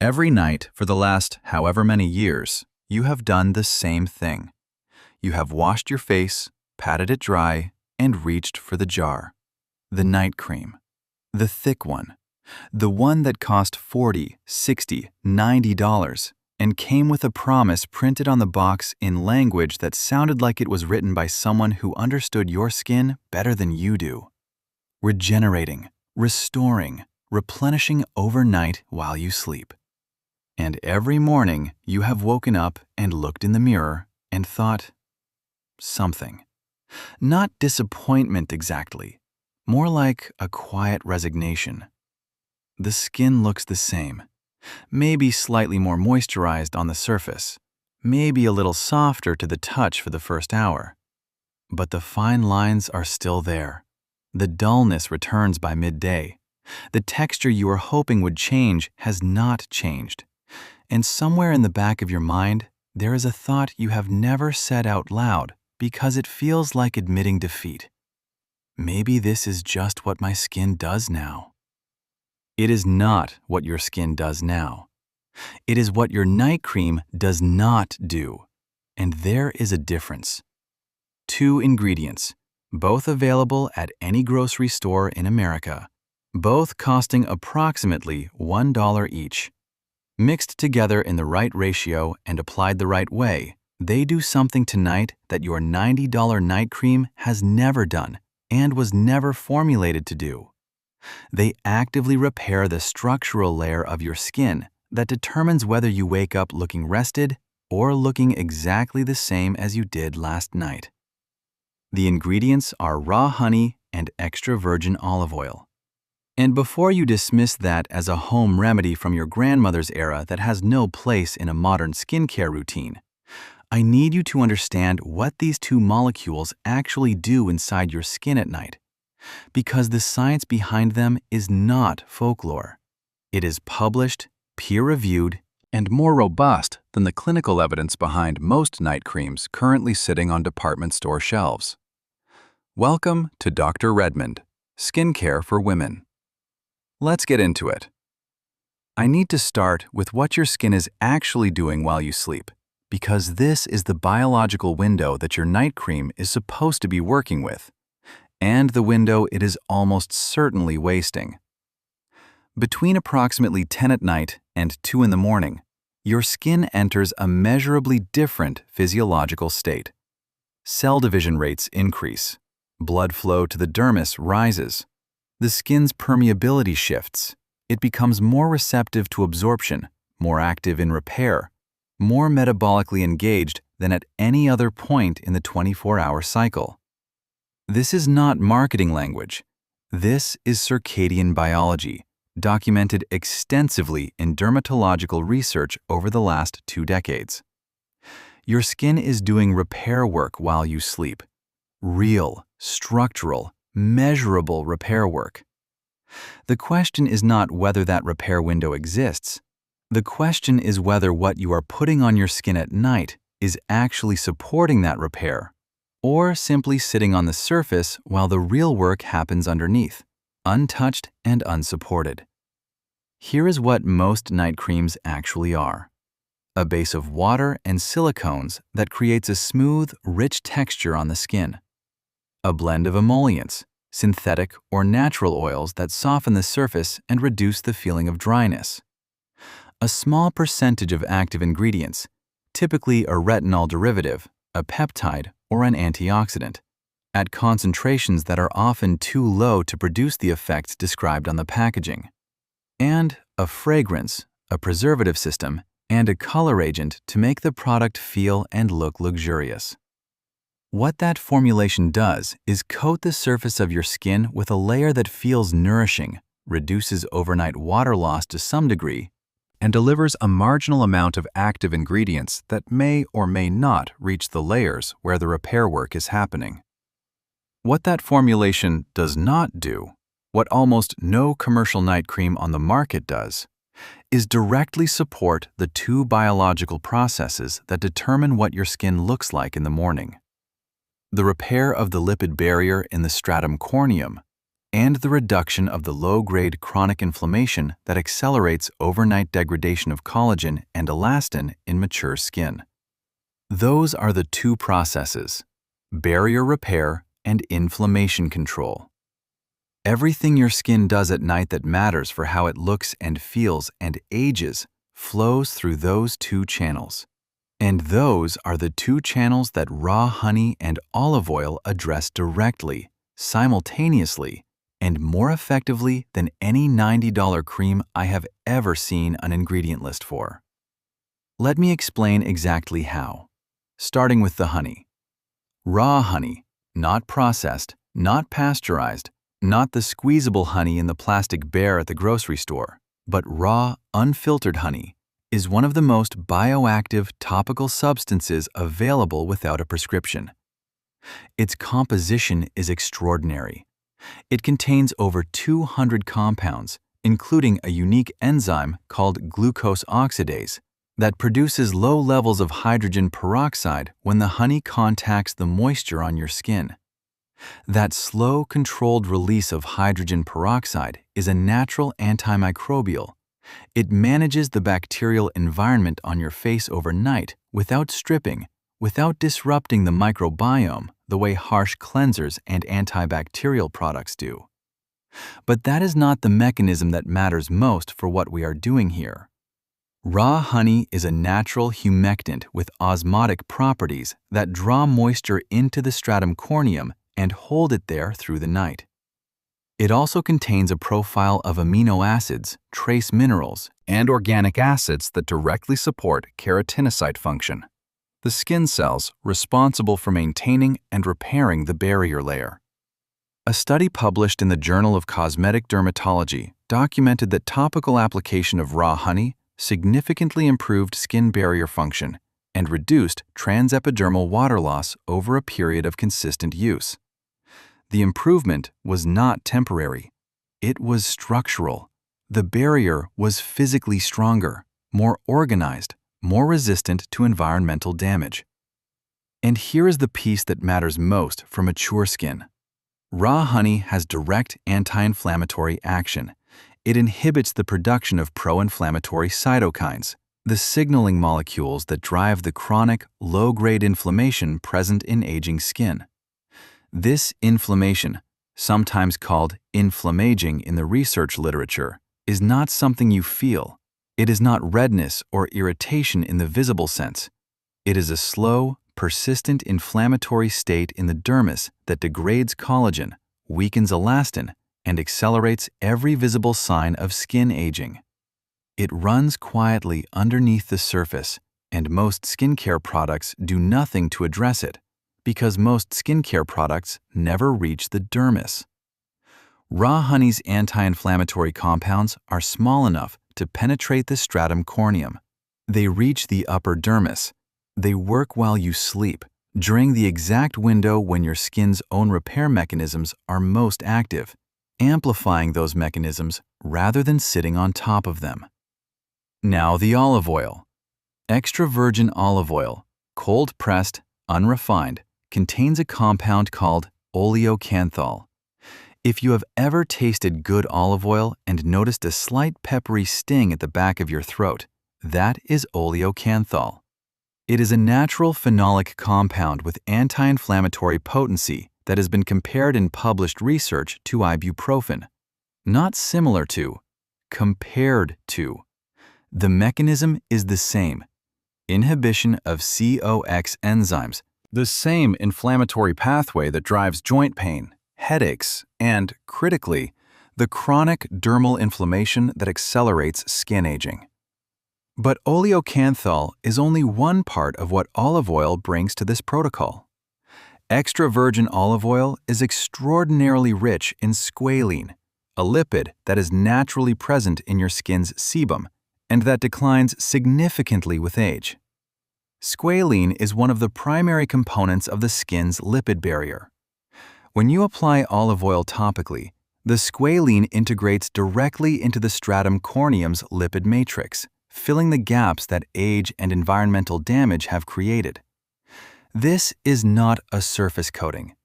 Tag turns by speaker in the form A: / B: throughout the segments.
A: Every night for the last however many years, you have done the same thing. You have washed your face, patted it dry, and reached for the jar. The night cream. The thick one. The one that cost $40, $60, $90 and came with a promise printed on the box in language that sounded like it was written by someone who understood your skin better than you do. Regenerating, restoring, replenishing overnight while you sleep. And every morning you have woken up and looked in the mirror and thought, something. Not disappointment exactly, more like a quiet resignation. The skin looks the same, maybe slightly more moisturized on the surface, maybe a little softer to the touch for the first hour. But the fine lines are still there. The dullness returns by midday. The texture you were hoping would change has not changed. And somewhere in the back of your mind, there is a thought you have never said out loud because it feels like admitting defeat. Maybe this is just what my skin does now. It is not what your skin does now. It is what your night cream does not do. And there is a difference. 2 ingredients, both available at any grocery store in America, both costing approximately $1 each. Mixed together in the right ratio and applied the right way, they do something tonight that your $90 night cream has never done and was never formulated to do. They actively repair the structural layer of your skin that determines whether you wake up looking rested or looking exactly the same as you did last night. The ingredients are raw honey and extra virgin olive oil. And before you dismiss that as a home remedy from your grandmother's era that has no place in a modern skincare routine, I need you to understand what these 2 molecules actually do inside your skin at night. Because the science behind them is not folklore. It is published, peer-reviewed, and more robust than the clinical evidence behind most night creams currently sitting on department store shelves. Welcome to Dr. Redmond, Skincare for Women. Let's get into it. I need to start with what your skin is actually doing while you sleep, because this is the biological window that your night cream is supposed to be working with, and the window it is almost certainly wasting. Between approximately 10 at night and 2 in the morning, your skin enters a measurably different physiological state. Cell division rates increase. Blood flow to the dermis rises. The skin's permeability shifts. It becomes more receptive to absorption, more active in repair, more metabolically engaged than at any other point in the 24-hour cycle. This is not marketing language. This is circadian biology, documented extensively in dermatological research over the last 2 decades. Your skin is doing repair work while you sleep. Real, structural, measurable repair work. The question is not whether that repair window exists. The question is whether what you are putting on your skin at night is actually supporting that repair, or simply sitting on the surface while the real work happens underneath, untouched and unsupported. Here is what most night creams actually are. A base of water and silicones that creates a smooth, rich texture on the skin. A blend of emollients, synthetic or natural oils that soften the surface and reduce the feeling of dryness. A small percentage of active ingredients, typically a retinol derivative, a peptide, or an antioxidant, at concentrations that are often too low to produce the effects described on the packaging. And a fragrance, a preservative system, and a color agent to make the product feel and look luxurious. What that formulation does is coat the surface of your skin with a layer that feels nourishing, reduces overnight water loss to some degree, and delivers a marginal amount of active ingredients that may or may not reach the layers where the repair work is happening. What that formulation does not do, what almost no commercial night cream on the market does, is directly support the 2 biological processes that determine what your skin looks like in the morning. The repair of the lipid barrier in the stratum corneum and the reduction of the low-grade chronic inflammation that accelerates overnight degradation of collagen and elastin in mature skin. Those are the two processes: barrier repair and inflammation control. Everything your skin does at night that matters for how it looks and feels and ages flows through those two channels. And those are the two channels that raw honey and olive oil address directly, simultaneously, and more effectively than any $90 cream I have ever seen an ingredient list for. Let me explain exactly how. Starting with the honey. Raw honey, not processed, not pasteurized, not the squeezable honey in the plastic bear at the grocery store, but raw, unfiltered honey, is one of the most bioactive topical substances available without a prescription. Its composition is extraordinary. It contains over 200 compounds, including a unique enzyme called glucose oxidase that produces low levels of hydrogen peroxide when the honey contacts the moisture on your skin. That slow, controlled release of hydrogen peroxide is a natural antimicrobial. It manages the bacterial environment on your face overnight without stripping, without disrupting the microbiome the way harsh cleansers and antibacterial products do. But that is not the mechanism that matters most for what we are doing here. Raw honey is a natural humectant with osmotic properties that draw moisture into the stratum corneum and hold it there through the night. It also contains a profile of amino acids, trace minerals, and organic acids that directly support keratinocyte function, the skin cells responsible for maintaining and repairing the barrier layer. A study published in the Journal of Cosmetic Dermatology documented that topical application of raw honey significantly improved skin barrier function and reduced transepidermal water loss over a period of consistent use. The improvement was not temporary. It was structural. The barrier was physically stronger, more organized, more resistant to environmental damage. And here is the piece that matters most for mature skin. Raw honey has direct anti-inflammatory action. It inhibits the production of pro-inflammatory cytokines, the signaling molecules that drive the chronic, low-grade inflammation present in aging skin. This inflammation, sometimes called inflammaging in the research literature, is not something you feel. It is not redness or irritation in the visible sense. It is a slow, persistent inflammatory state in the dermis that degrades collagen, weakens elastin, and accelerates every visible sign of skin aging. It runs quietly underneath the surface, and most skincare products do nothing to address it, because most skincare products never reach the dermis. Raw honey's anti-inflammatory compounds are small enough to penetrate the stratum corneum. They reach the upper dermis. They work while you sleep, during the exact window when your skin's own repair mechanisms are most active, amplifying those mechanisms rather than sitting on top of them. Now the olive oil. Extra virgin olive oil, cold-pressed, unrefined, contains a compound called oleocanthal. If you have ever tasted good olive oil and noticed a slight peppery sting at the back of your throat, that is oleocanthal. It is a natural phenolic compound with anti-inflammatory potency that has been compared in published research to ibuprofen. Not similar to, compared to. The mechanism is the same. Inhibition of COX enzymes, the same inflammatory pathway that drives joint pain, headaches, and, critically, the chronic dermal inflammation that accelerates skin aging. But oleocanthal is only one part of what olive oil brings to this protocol. Extra virgin olive oil is extraordinarily rich in squalene, a lipid that is naturally present in your skin's sebum and that declines significantly with age. Squalene is one of the primary components of the skin's lipid barrier. When you apply olive oil topically, the squalene integrates directly into the stratum corneum's lipid matrix, filling the gaps that age and environmental damage have created. This is not a surface coating.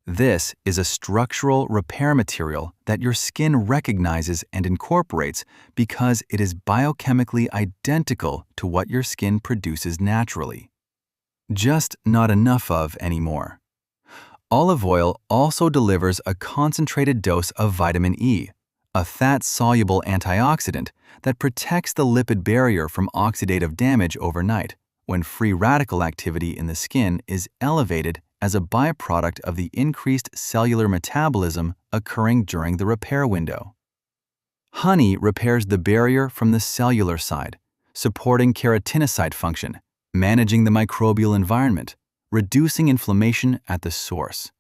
A: This is a structural repair material that your skin recognizes and incorporates because it is biochemically identical to what your skin produces naturally. Just not enough of anymore. Olive oil also delivers a concentrated dose of vitamin E, a fat-soluble antioxidant that protects the lipid barrier from oxidative damage overnight when free radical activity in the skin is elevated as a byproduct of the increased cellular metabolism occurring during the repair window. Honey repairs the barrier from the cellular side, supporting keratinocyte function, managing the microbial environment, reducing inflammation at the source.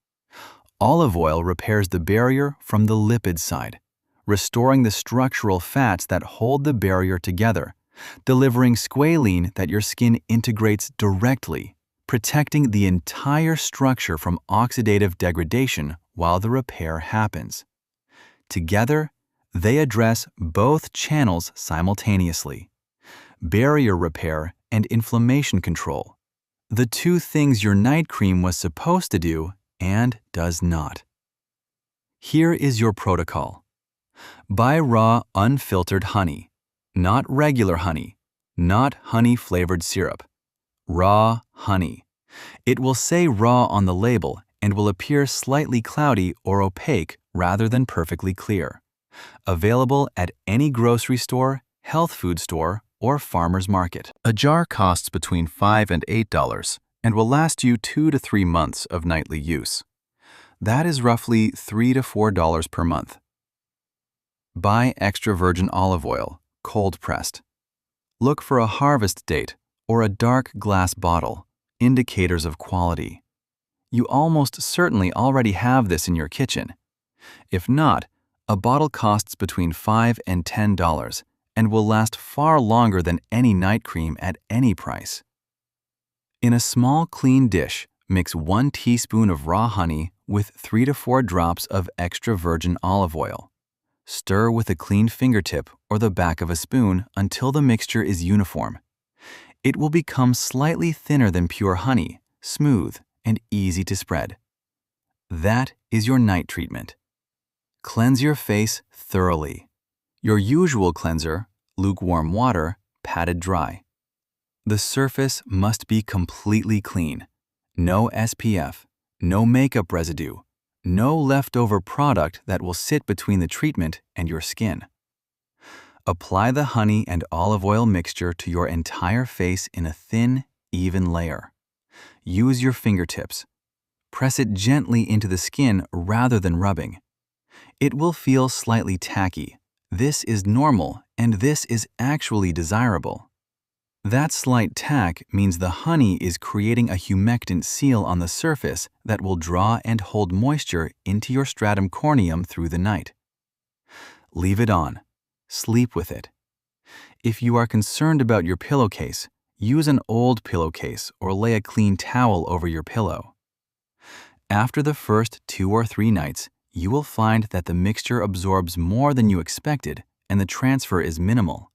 A: Olive oil repairs the barrier from the lipid side, restoring the structural fats that hold the barrier together, delivering squalene that your skin integrates directly, protecting the entire structure from oxidative degradation while the repair happens. Together, they address both channels simultaneously: barrier repair and inflammation control, the two things your night cream was supposed to do and does not. Here is your protocol. Buy raw, unfiltered honey, not regular honey, not honey-flavored syrup. Raw honey. It will say raw on the label and will appear slightly cloudy or opaque rather than perfectly clear. Available at any grocery store, health food store, or farmer's market. A jar costs between $5 and $8 and will last you 2 to 3 months of nightly use. That is roughly $3 to $4 per month. Buy extra virgin olive oil, cold pressed. Look for a harvest date or a dark glass bottle, indicators of quality. You almost certainly already have this in your kitchen. If not, a bottle costs between $5 and $10 and will last far longer than any night cream at any price. In a small clean dish, mix 1 teaspoon of raw honey with 3 to 4 drops of extra virgin olive oil. Stir with a clean fingertip or the back of a spoon until the mixture is uniform. It will become slightly thinner than pure honey, smooth, and easy to spread. That is your night treatment. Cleanse your face thoroughly. Your usual cleanser, lukewarm water, patted dry. The surface must be completely clean. No SPF, no makeup residue, no leftover product that will sit between the treatment and your skin. Apply the honey and olive oil mixture to your entire face in a thin, even layer. Use your fingertips. Press it gently into the skin rather than rubbing. It will feel slightly tacky. This is normal, and this is actually desirable. That slight tack means the honey is creating a humectant seal on the surface that will draw and hold moisture into your stratum corneum through the night. Leave it on. Sleep with it. If you are concerned about your pillowcase, use an old pillowcase or lay a clean towel over your pillow. After the first 2 or 3 nights, you will find that the mixture absorbs more than you expected and the transfer is minimal.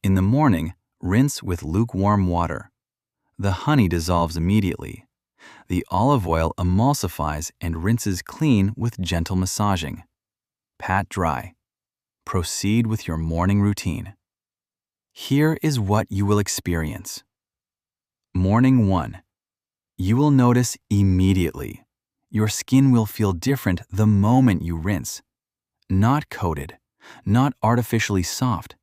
A: In the morning, rinse with lukewarm water. The honey dissolves immediately. The olive oil emulsifies and rinses clean with gentle massaging. Pat dry. Proceed with your morning routine. Here is what you will experience. Morning 1. You will notice immediately. Your skin will feel different the moment you rinse. Not coated, not artificially soft.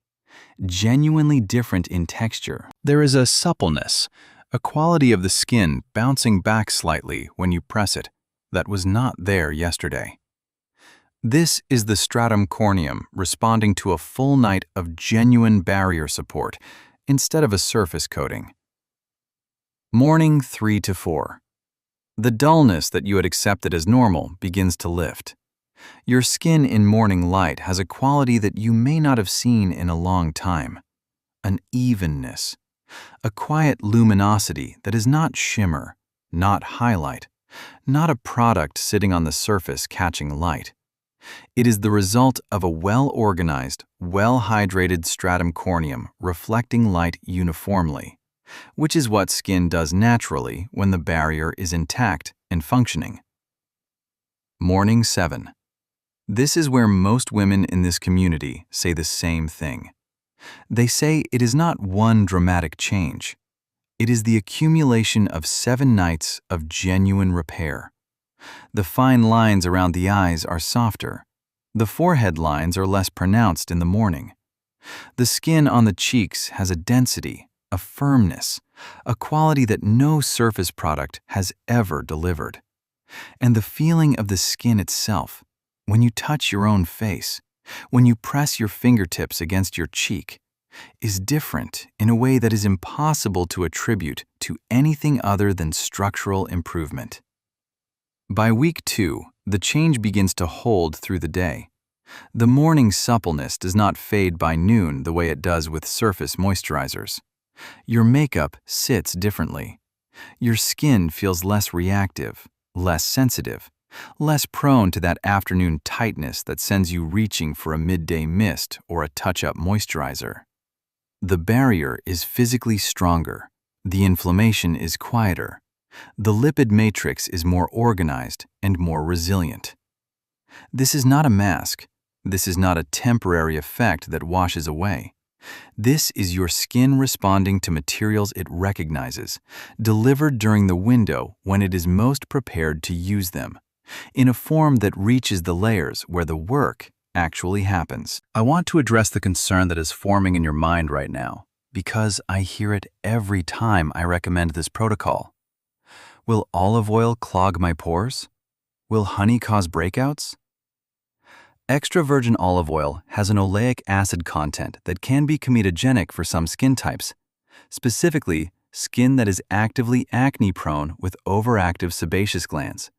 A: Genuinely different in texture. There is a suppleness, a quality of the skin bouncing back slightly when you press it that was not there yesterday. This is the stratum corneum responding to a full night of genuine barrier support instead of a surface coating. Morning 3 to 4. The dullness that you had accepted as normal begins to lift. Your skin in morning light has a quality that you may not have seen in a long time. An evenness. A quiet luminosity that is not shimmer, not highlight, not a product sitting on the surface catching light. It is the result of a well-organized, well-hydrated stratum corneum reflecting light uniformly, which is what skin does naturally when the barrier is intact and functioning. Morning 7. This is where most women in this community say the same thing. They say it is not one dramatic change. It is the accumulation of 7 nights of genuine repair. The fine lines around the eyes are softer. The forehead lines are less pronounced in the morning. The skin on the cheeks has a density, a firmness, a quality that no surface product has ever delivered. And the feeling of the skin itself, when you touch your own face, when you press your fingertips against your cheek, is different in a way that is impossible to attribute to anything other than structural improvement. By week 2, the change begins to hold through the day. The morning suppleness does not fade by noon the way it does with surface moisturizers. Your makeup sits differently. Your skin feels less reactive, less sensitive, less prone to that afternoon tightness that sends you reaching for a midday mist or a touch-up moisturizer. The barrier is physically stronger. The inflammation is quieter. The lipid matrix is more organized and more resilient. This is not a mask. This is not a temporary effect that washes away. This is your skin responding to materials it recognizes, delivered during the window when it is most prepared to use them, in a form that reaches the layers where the work actually happens. I want to address the concern that is forming in your mind right now, because I hear it every time I recommend this protocol. Will olive oil clog my pores? Will honey cause breakouts? Extra virgin olive oil has an oleic acid content that can be comedogenic for some skin types, specifically skin that is actively acne-prone with overactive sebaceous glands.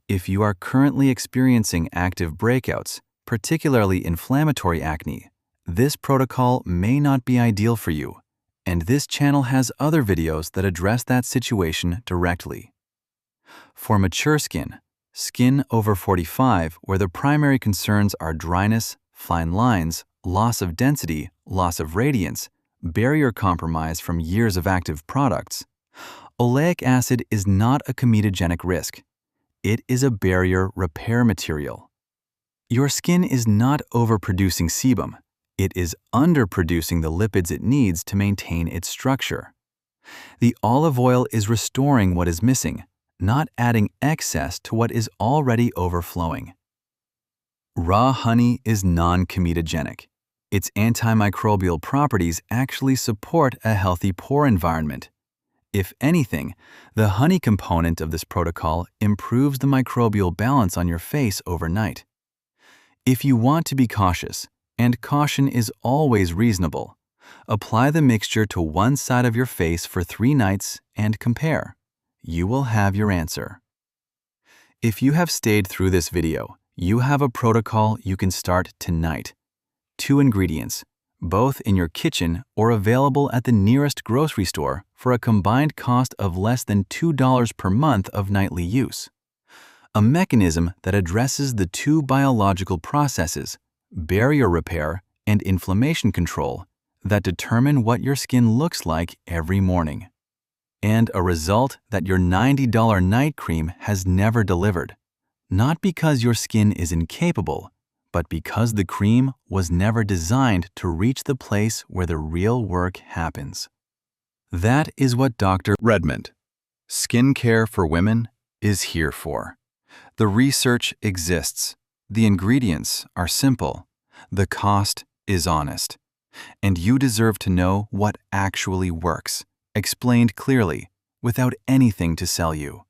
A: If you are currently experiencing active breakouts, particularly inflammatory acne, this protocol may not be ideal for you, and this channel has other videos that address that situation directly. For mature skin, skin over 45 where the primary concerns are dryness, fine lines, loss of density, loss of radiance, barrier compromise from years of active products, oleic acid is not a comedogenic risk. It is a barrier repair material. Your skin is not overproducing sebum. It is underproducing the lipids it needs to maintain its structure. The olive oil is restoring what is missing, not adding excess to what is already overflowing. Raw honey is non-comedogenic. Its antimicrobial properties actually support a healthy pore environment. If anything, the honey component of this protocol improves the microbial balance on your face overnight. If you want to be cautious, and caution is always reasonable, apply the mixture to one side of your face for 3 nights and compare. You will have your answer. If you have stayed through this video, you have a protocol you can start tonight. 2 ingredients, both in your kitchen or available at the nearest grocery store for a combined cost of less than $2 per month of nightly use. A mechanism that addresses the 2 biological processes, barrier repair and inflammation control, that determine what your skin looks like every morning. And a result that your $90 night cream has never delivered, not because your skin is incapable, but because the cream was never designed to reach the place where the real work happens. That is what Dr. Redmond, Skincare for Women, is here for. The research exists. The ingredients are simple. The cost is honest. And you deserve to know what actually works, explained clearly, without anything to sell you.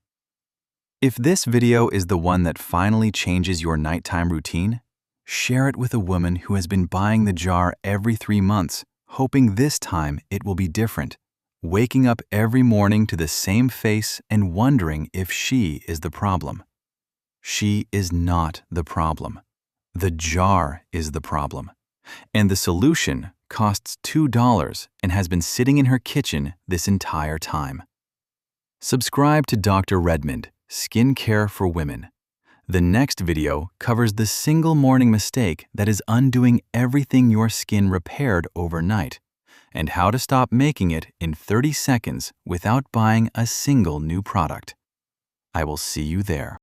A: If this video is the one that finally changes your nighttime routine, share it with a woman who has been buying the jar every 3 months, hoping this time it will be different, waking up every morning to the same face and wondering if she is the problem. She is not the problem. The jar is the problem. And the solution costs $2 and has been sitting in her kitchen this entire time. Subscribe to Dr. Redmond, Skincare for Women. The next video covers the single morning mistake that is undoing everything your skin repaired overnight, and how to stop making it in 30 seconds without buying a single new product. I will see you there.